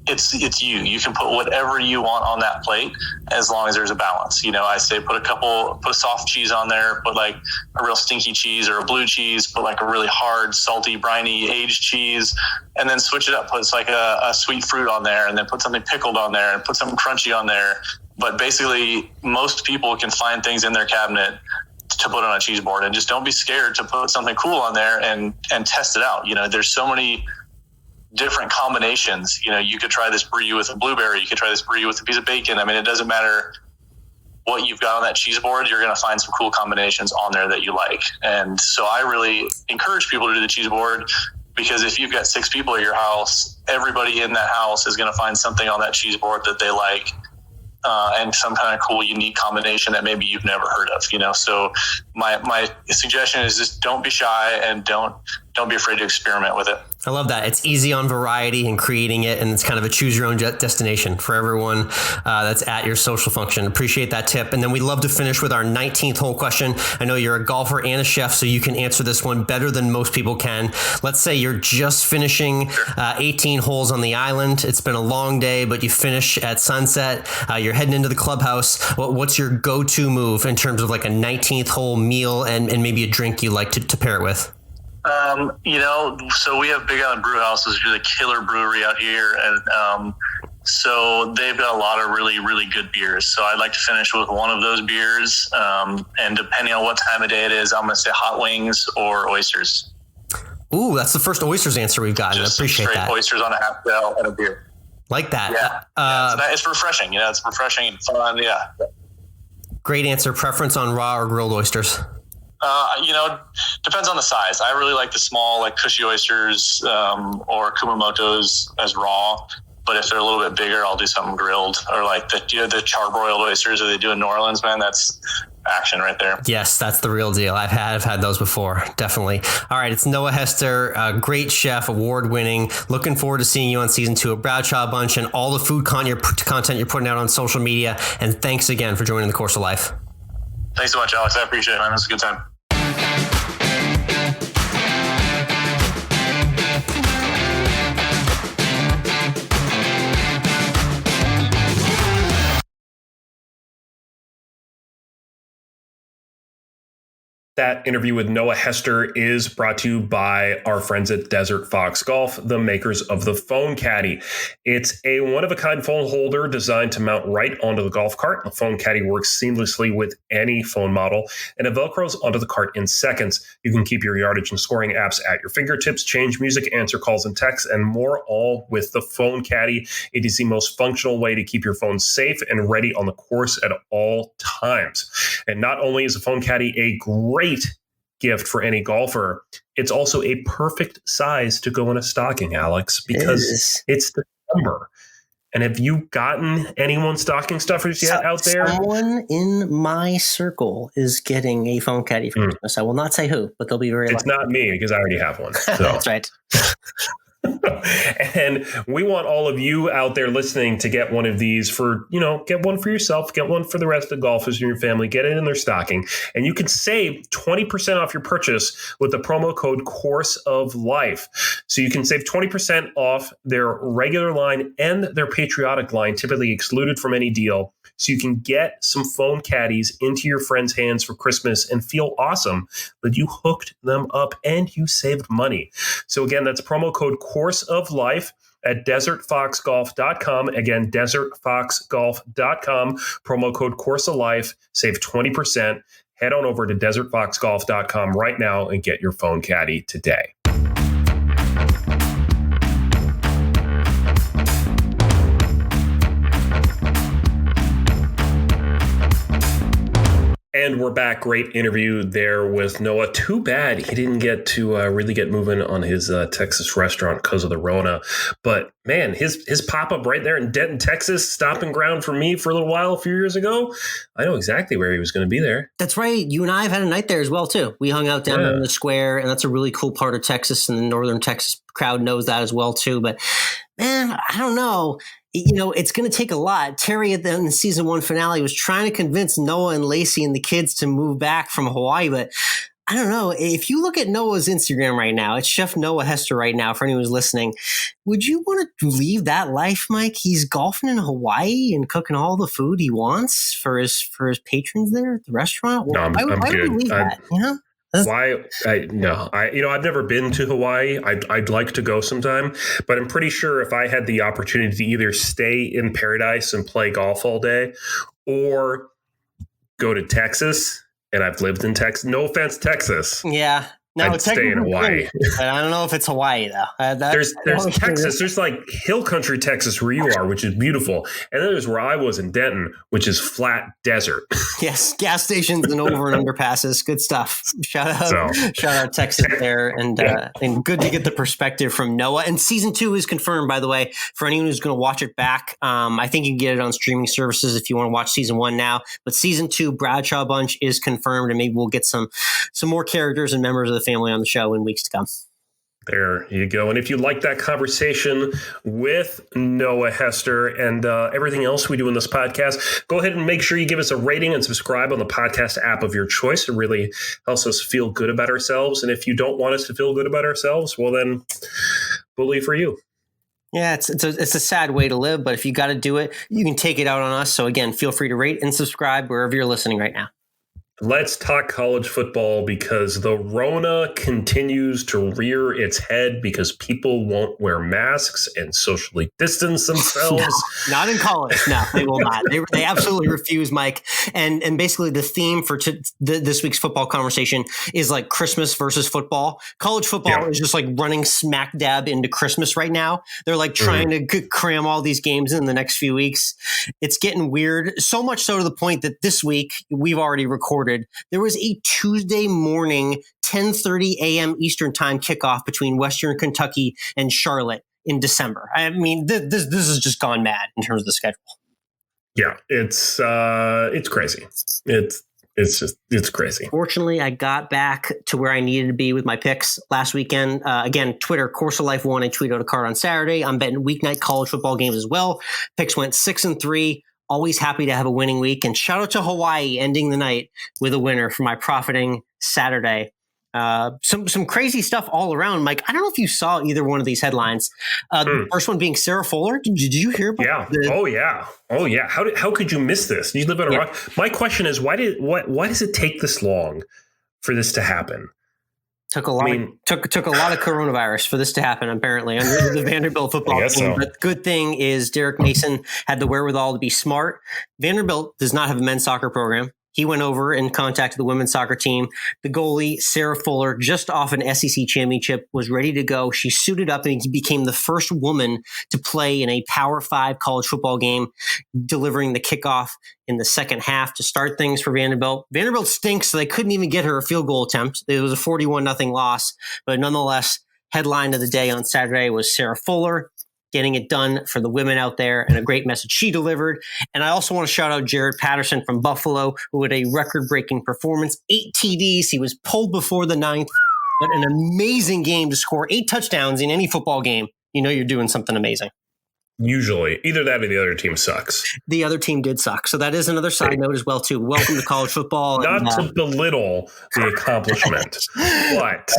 it's you. You can put whatever you want on that plate as long as there's a balance. I say put a soft cheese on there, put like a real stinky cheese or a blue cheese, put like a really hard, salty, briny, aged cheese, and then switch it up. Put like a sweet fruit on there, and then put something pickled on there, and put something crunchy on there. But basically, most people can find things in their cabinet to put on a cheese board, and just don't be scared to put something cool on there and test it out. There's so many different combinations. You could try this brie with a blueberry. You could try this brie with a piece of bacon. I mean, it doesn't matter what you've got on that cheese board. You're going to find some cool combinations on there that you like. And so I really encourage people to do the cheese board, because if you've got 6 people at your house, everybody in that house is going to find something on that cheese board that they like, and some kind of cool, unique combination that maybe you've never heard of. So my suggestion is just don't be shy and don't be afraid to experiment with it. I love that. It's easy on variety and creating it, and it's kind of a choose your own destination for everyone that's at your social function. Appreciate that tip. And then we'd love to finish with our 19th hole question. I know you're a golfer and a chef, so you can answer this one better than most people can. Let's say you're just finishing 18 holes on the island. It's been a long day, but you finish at sunset. You're heading into the clubhouse. What's your go-to move in terms of like a 19th hole meal and maybe a drink you like to pair it with? So we have Big Island Brew House, which is a killer brewery out here. And so they've got a lot of really, really good beers. So I'd like to finish with one of those beers. And depending on what time of day it is, I'm going to say hot wings or oysters. Ooh, that's the first oysters answer we've gotten. Just I appreciate straight that. Oysters on a half shell and a beer. Like that. Yeah. It's refreshing. It's refreshing and fun. Yeah. Great answer. Preference on raw or grilled oysters? Depends on the size. I really like the small, like cushy oysters, or Kumamoto's as raw. But if they're a little bit bigger, I'll do something grilled, or like the charbroiled oysters that they do in New Orleans, man. That's action right there. Yes, that's the real deal. I've had those before. Definitely. All right. It's Noah Hester, a great chef, award winning. Looking forward to seeing you on season 2 of Bradshaw Bunch and all the food content you're putting out on social media. And thanks again for joining the Course of Life. Thanks so much, Alex. I appreciate it, man. It's a good time. That interview with Noah Hester is brought to you by our friends at Desert Fox Golf, the makers of the Phone Caddy. It's a one-of-a-kind phone holder designed to mount right onto the golf cart. The Phone Caddy works seamlessly with any phone model, and it velcros onto the cart in seconds. You can keep your yardage and scoring apps at your fingertips, change music, answer calls and texts, and more, all with the Phone Caddy. It is the most functional way to keep your phone safe and ready on the course at all times. And not only is the Phone Caddy a great gift for any golfer, it's also a perfect size to go in a stocking, Alex, because it's December. And have you gotten anyone stocking stuffers yet out there? Someone in my circle is getting a Phone Caddy for Christmas. I will not say who, but they'll be very lucky. It's not me, because I already have one. So. That's right. And we want all of you out there listening to get one of these for, get one for yourself, get one for the rest of the golfers in your family, get it in their stocking. And you can save 20% off your purchase with the promo code Course of Life. So you can save 20% off their regular line and their patriotic line, typically excluded from any deal. So you can get some phone caddies into your friends' hands for Christmas and feel awesome that you hooked them up and you saved money. So again, that's promo code Course of Life at desertfoxgolf.com. Again, desertfoxgolf.com, promo code Course of Life, save 20%. Head on over to desertfoxgolf.com right now and get your phone caddy today. And we're back. Great interview there with Noah. Too bad he didn't get to really get moving on his Texas restaurant because of the Rona. But man, his pop-up right there in Denton, Texas, stopping ground for me for a little while a few years ago. I know exactly where he was going to be there. That's right. You and I have had a night there as well, too. We hung out down in the square, and that's a really cool part of Texas, and the northern Texas crowd knows that as well, too. But man, I don't know. It's going to take a lot. Terry at the season 1 finale was trying to convince Noah and Lacey and the kids to move back from Hawaii, but I don't know. If you look at Noah's Instagram right now, it's Chef Noah Hester right now, for anyone who's listening. Would you want to leave that life, Mike? He's golfing in Hawaii and cooking all the food he wants for his patrons there at the restaurant. No, I'm why good. would we leave that? You know? I've never been to Hawaii. I'd like to go sometime, but I'm pretty sure if I had the opportunity to either stay in paradise and play golf all day or go to Texas, and I've lived in Texas. No offense, Texas. Yeah. No, I'd stay in Hawaii. But I don't know if it's Hawaii though. There's Texas. There's like hill country Texas where you are, which is beautiful, and then there's where I was in Denton, which is flat desert. Yes, gas stations and over and underpasses. Good stuff. Shout out Texas there, and good to get the perspective from Noah. And season 2 is confirmed, by the way, for anyone who's going to watch it back. I think you can get it on streaming services if you want to watch season 1 now. But season 2, Bradshaw Bunch is confirmed, and maybe we'll get some more characters and members of the family on the show in weeks to come. There you go. And if you like that conversation with Noah Hester and everything else we do in this podcast, go ahead and make sure you give us a rating and subscribe on the podcast app of your choice. It really helps us feel good about ourselves. And if you don't want us to feel good about ourselves, well, then bully for you. Yeah, it's a sad way to live, but if you got to do it, you can take it out on us. So again, feel free to rate and subscribe wherever you're listening right now. Let's talk college football because the Rona continues to rear its head because people won't wear masks and socially distance themselves. No, not in college. No, they will not. They absolutely refuse, Mike. And basically the theme for this week's football conversation is like Christmas versus football. College football is just like running smack dab into Christmas right now. They're like trying to cram all these games in the next few weeks. It's getting weird. So much so to the point that this week we've already recorded. There was a Tuesday morning, 10:30 a.m. Eastern time kickoff between Western Kentucky and Charlotte in December. I mean, this has just gone mad in terms of the schedule. Yeah, it's crazy. It's crazy. Fortunately, I got back to where I needed to be with my picks last weekend. Again, Twitter, Course of Life 1, I tweeted out a card on Saturday. I'm betting weeknight college football games as well. Picks went 6-3. Always happy to have a winning week. And shout out to Hawaii ending the night with a winner for my profiting Saturday. Some crazy stuff all around, Mike. I don't know if you saw either one of these headlines. The first one being Sarah Fuller. Did you hear about Oh yeah. How could you miss this? You live on a rock. My question is, why does it take this long for this to happen? Took a lot of coronavirus for this to happen, apparently, under the Vanderbilt football team. So. But the good thing is Derek Mason had the wherewithal to be smart. Vanderbilt does not have a men's soccer program. He went over and contacted the women's soccer team. The goalie, Sarah Fuller, just off an SEC championship, was ready to go. She suited up and became the first woman to play in a Power 5 college football game, delivering the kickoff in the second half to start things for Vanderbilt. Vanderbilt stinks, so they couldn't even get her a field goal attempt. It was a 41-0 loss, but nonetheless, headline of the day on Saturday was Sarah Fuller getting it done for the women out there, and a great message she delivered. And I also want to shout out Jared Patterson from Buffalo, who had a record-breaking performance, 8 TDs. He was pulled before the 9th, but an amazing game to score 8 touchdowns in any football game. You know you're doing something amazing. Usually. Either that or the other team sucks. The other team did suck. So that is another side note as well, too. Welcome to college football. Not to belittle the accomplishment, but...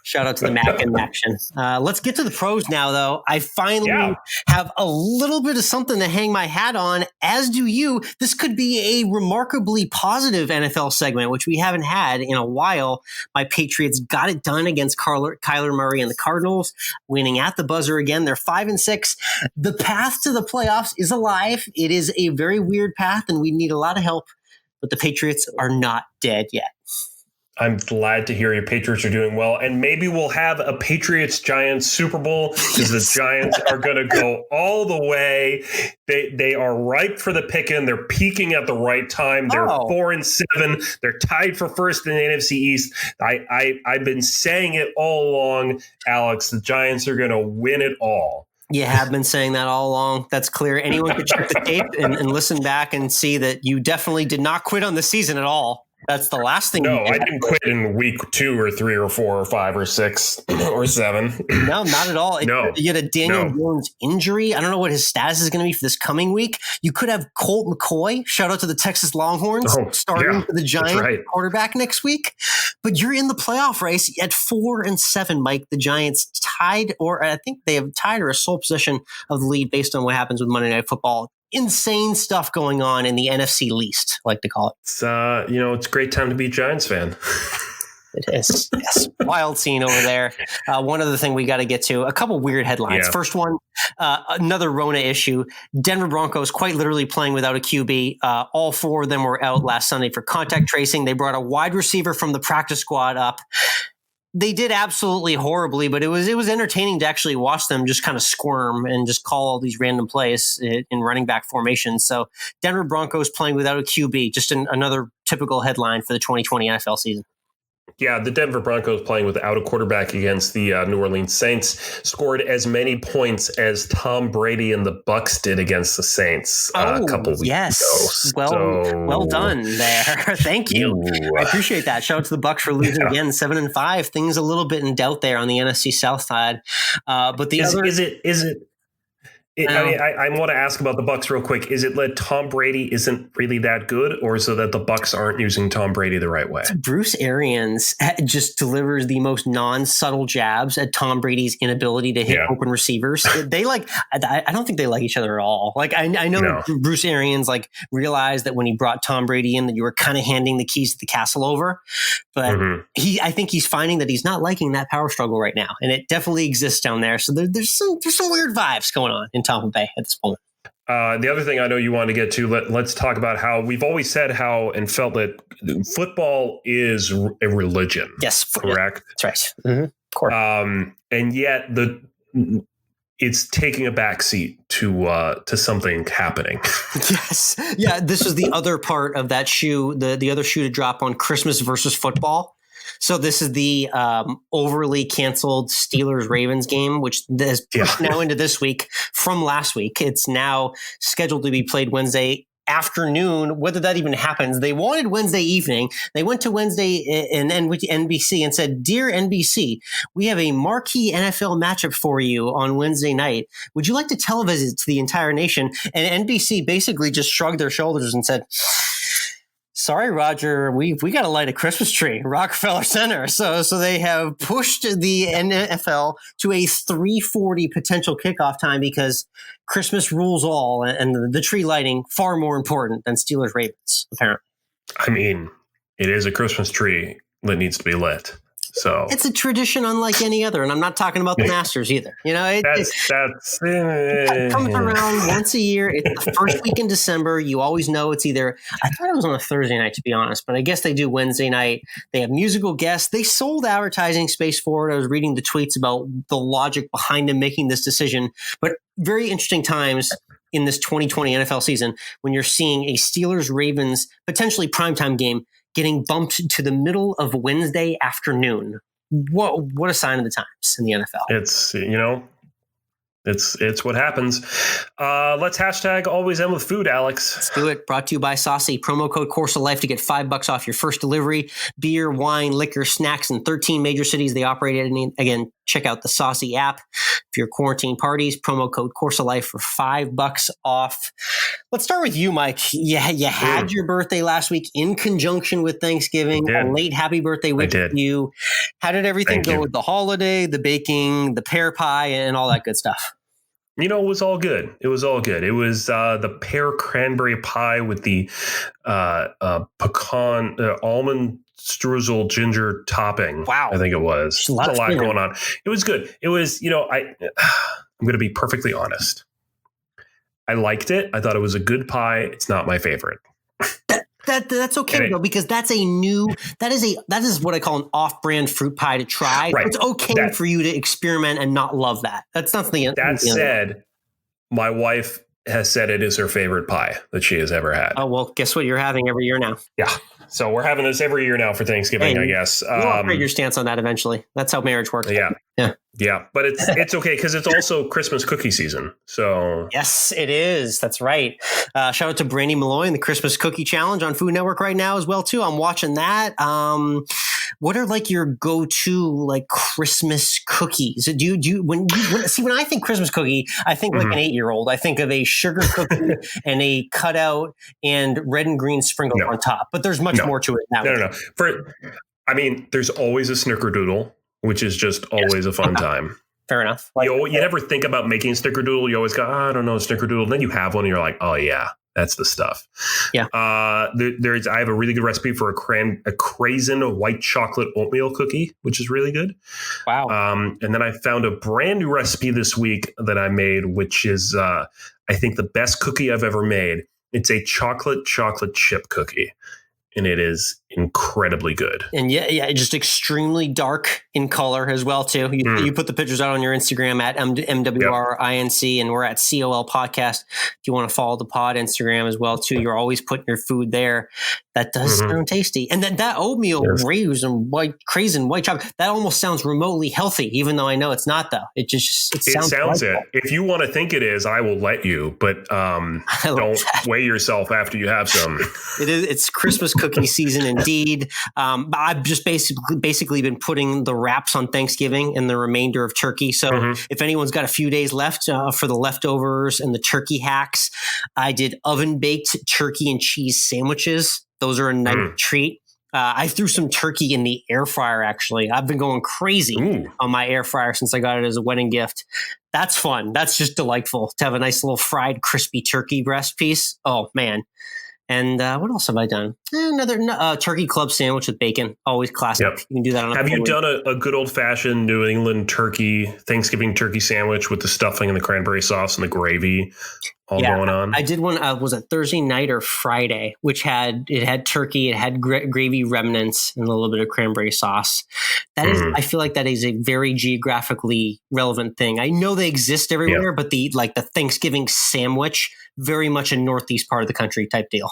Shout out to the Mac in action. Let's get to the pros now, though. I finally have a little bit of something to hang my hat on, as do you. This could be a remarkably positive NFL segment, which we haven't had in a while. My Patriots got it done against Kyler Murray and the Cardinals, winning at the buzzer again. They're 5-6. The path to the playoffs is alive. It is a very weird path, and we need a lot of help, but the Patriots are not dead yet. I'm glad to hear your Patriots are doing well, and maybe we'll have a Patriots-Giants Super Bowl because the Giants are going to go all the way. They are ripe for the picking. They're peaking at the right time. They're 4-7. They're tied for first in the NFC East. I've been saying it all along, Alex. The Giants are going to win it all. You have been saying that all along. That's clear. Anyone could check the tape and listen back and see that you definitely did not quit on the season at all. That's the last thing. No, I didn't quit in week 2 or 3 or 4 or 5 or 6 or 7. No, not at all. No, you had a Daniel Jones injury. I don't know what his status is going to be for this coming week. You could have Colt McCoy, shout out to the Texas Longhorns, starting for the Giants quarterback next week. but you're in the playoff race at 4-7, Mike. The Giants tied, or I think they have tied or a sole possession of the lead based on what happens with Monday Night Football. Insane stuff going on in the NFC least, I like to call it. It's it's a great time to be a Giants fan. It is. Yes. Wild scene over there. One other thing we got to get to, a couple weird headlines. Yeah. First one, another Rona issue. Denver Broncos quite literally playing without a QB. All four of them were out last Sunday for contact tracing. They brought a wide receiver from the practice squad up. They did absolutely horribly, but it was entertaining to actually watch them just kind of squirm and just call all these random plays in running back formations. So Denver Broncos playing without a QB, just another typical headline for the 2020 NFL season. Yeah, the Denver Broncos playing without a quarterback against the New Orleans Saints scored as many points as Tom Brady and the Bucs did against the Saints a couple weeks ago. Well done there. Thank you. Ooh. I appreciate that. Shout out to the Bucs for losing again, 7-5. Things a little bit in doubt there on the NFC South side. But the other I want to ask about the Bucs real quick. Is it that Tom Brady isn't really that good, or is it that the Bucs aren't using Tom Brady the right way? Bruce Arians just delivers the most non-subtle jabs at Tom Brady's inability to hit open receivers. I don't think they like each other at all. Like I know Bruce Arians realized that when he brought Tom Brady in that you were kind of handing the keys to the castle over, but I think he's finding that he's not liking that power struggle right now, and it definitely exists down there. So there's some weird vibes going on in Tampa Bay at this moment. The other thing I know you want to get to, let's talk about how we've always said and felt that football is a religion. Yes. Correct? That's right. Mm-hmm. Of course. And yet it's taking a backseat to something happening. Yes. Yeah. This is the other part of that shoe, the other shoe to drop on Christmas versus football. So this is the overly canceled Steelers-Ravens game, which is now into this week from last week. It's now scheduled to be played Wednesday afternoon. Whether that even happens, they wanted Wednesday evening. They went to Wednesday and with NBC and said, "Dear NBC, we have a marquee NFL matchup for you on Wednesday night. Would you like to televise it to the entire nation?" And NBC basically just shrugged their shoulders and said, "Sorry, Roger, we got to light a Christmas tree, Rockefeller Center." So they have pushed the NFL to a 3:40 potential kickoff time because Christmas rules all, and the tree lighting far more important than Steelers Ravens, apparently. I mean, it is a Christmas tree that needs to be lit. So it's a tradition unlike any other, and I'm not talking about the Masters either. It comes around once a year. It's the first week in December. You always know it's either. I thought it was on a Thursday night, to be honest, but I guess they do Wednesday night. They have musical guests. They sold advertising space for it. I was reading the tweets about the logic behind them making this decision, but very interesting times in this 2020 NFL season when you're seeing a Steelers-Ravens potentially primetime game getting bumped to the middle of Wednesday afternoon. What a sign of the times in the NFL. It's what happens. Let's hashtag always end with food, Alex. Let's do it. Brought to you by Saucy. Promo code Course of Life to get $5 off your first delivery. Beer, wine, liquor, snacks in 13 major cities they operate in. Again, check out the Saucy app. If you're quarantine parties, promo code Course of Life for $5 off. Let's start with you, Mike. You had your birthday last week in conjunction with Thanksgiving. A late happy birthday wish to you. How did everything go with the holiday, the baking, the pear pie, and all that good stuff? It was all good. It was the pear cranberry pie with the pecan almond streusel ginger topping. Wow. I think it was. There's a lot going on. It was good. It was, I'm going to be perfectly honest. I liked it. I thought it was a good pie. It's not my favorite. That's okay though, because that is what I call an off-brand fruit pie to try. Right. It's okay for you to experiment and not love that. That's not the. That said, my wife has said it is her favorite pie that she has ever had. Oh well, guess what? You're having every year now. Yeah. So we're having this every year now for Thanksgiving, I guess. You'll upgrade your stance on that eventually. That's how marriage works. Yeah. But it's okay because it's also Christmas cookie season. So yes, it is. That's right. Shout out to Brandy Malloy and the Christmas Cookie Challenge on Food Network right now as well too. I'm watching that. What are your go-to Christmas cookies? Do you when I think Christmas cookie, I think like an 8-year-old. I think of a sugar cookie and a cutout and red and green sprinkle on top. But there's much more to it. No. I mean, there's always a snickerdoodle, which is just always a fun time. Fair enough. You never think about making snickerdoodle. You always go, I don't know, snickerdoodle. Then you have one and you're like, oh, yeah, that's the stuff. Yeah. I have a really good recipe for a craisin white chocolate oatmeal cookie, which is really good. Wow. And then I found a brand new recipe this week that I made, which is, I think, the best cookie I've ever made. It's a chocolate chip cookie. And it is incredibly good. And yeah, just extremely dark in color as well, too. You put the pictures out on your Instagram at MWRINC, and we're at COL Podcast. If you want to follow the pod Instagram as well, too, you're always putting your food there. That does sound tasty. And that oatmeal craisin white chocolate, that almost sounds remotely healthy, even though I know it's not, though. It sounds it. If you want to think it is, I will let you, but don't weigh yourself after you have some. It's Christmas cookie season indeed. I've just basically been putting the wraps on Thanksgiving and the remainder of turkey. So if anyone's got a few days left for the leftovers and the turkey hacks, I did oven baked turkey and cheese sandwiches. Those are a nice treat. I threw some turkey in the air fryer, actually. I've been going crazy on my air fryer since I got it as a wedding gift. That's fun. That's just delightful to have a nice little fried crispy turkey breast piece. Oh, man. And what else have I done? Another turkey club sandwich with bacon. Always classic. Yep. You can do that on a Have you done a good old-fashioned New England Thanksgiving turkey sandwich with the stuffing and the cranberry sauce and the gravy going on? I did one, was it Thursday night or Friday, which had turkey, it had gravy remnants and a little bit of cranberry sauce. That is, I feel like that is a very geographically relevant thing. I know they exist everywhere, but the Thanksgiving sandwich, very much a northeast part of the country type deal.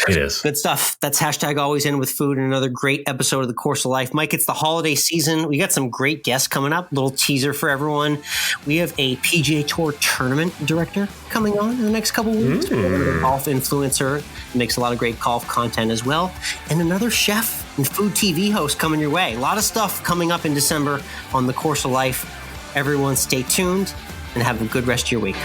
It is. Good stuff. That's hashtag always end with food and another great episode of The Course of Life. Mike, it's the holiday season. We got some great guests coming up. Little teaser for everyone. We have a PGA Tour tournament director coming on in the next couple of weeks. We have a golf influencer who makes a lot of great golf content as well. And another chef and food TV host coming your way. A lot of stuff coming up in December on The Course of Life. Everyone stay tuned and have a good rest of your week.